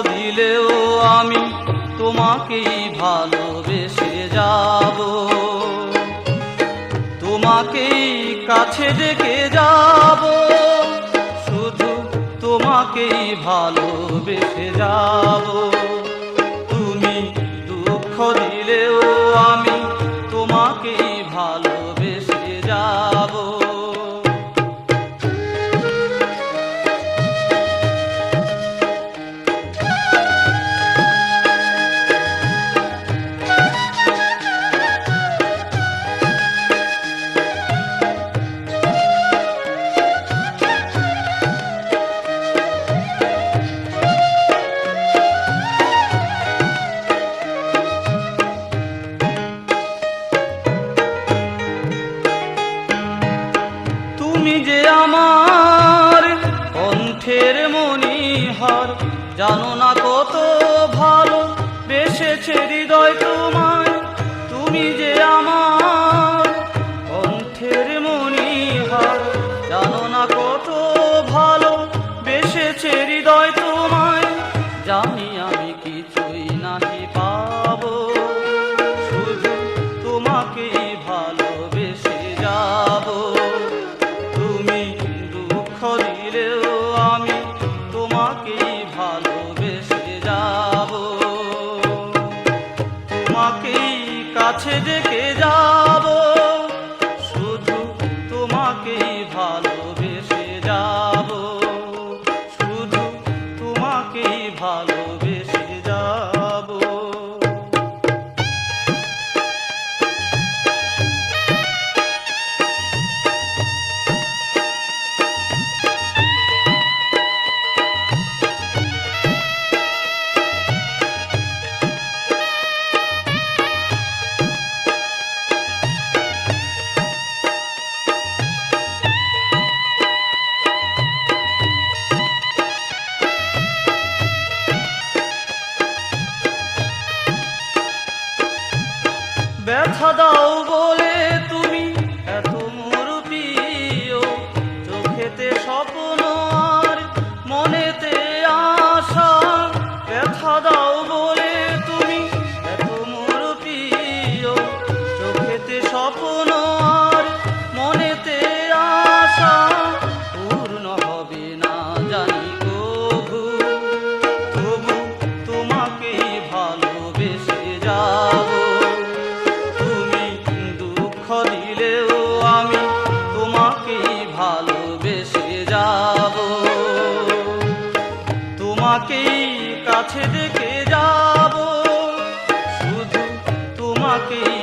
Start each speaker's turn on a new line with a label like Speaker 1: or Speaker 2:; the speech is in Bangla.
Speaker 1: দিলেও আমি তোমাকেই ভালোবেসে যাব, তোমাকেই কাছে ডেকে যাব, শুধু তোমাকেই ভালোবেসে যাব। তুমি দুঃখ দিলেও আমি তোমাকেই ভালোবেসে যাব। তুমি যে আমার কণ্ঠের মণিহার, জানো না কত ভালো বেসেছে হৃদয় তোমায়। তুমি যে আমার কণ্ঠের মণিহার, জানো না কত ভালো বেসেছে হৃদয় তোমায়। জানি আমি কিছুই নাহি পাবো, শুধু তোমাকেই ভালোবেসে যাব। তুমি দুঃখ দিলেও আমি তোমাকেই ভালোবেসে যাব, তোমাকেই কাছে ডেকে যাব, শুধু তোমাকেই ভালোবেসে যাব, শুধু তোমাকেই ভালোবেসে যাব। ব্যথা দাও বলে তুমি এত মোর প্রিয়, চোখেতে স্বপ্ন আর মনেতে আশা। ব্যথা দাও বলে তুমি এত মোর প্রিয়, চোখেতে স্বপ্ন আর মনেতে আশা। পূর্ণ হবে না জানি কভু, তবু তোমাকেই ভালোবেসে যাব। দুঃখ দিলেও আমি তোমাকেই ভালোবেসে যাব, তোমাকেই কাছে ডেকে যাব, শুধু তোমাকেই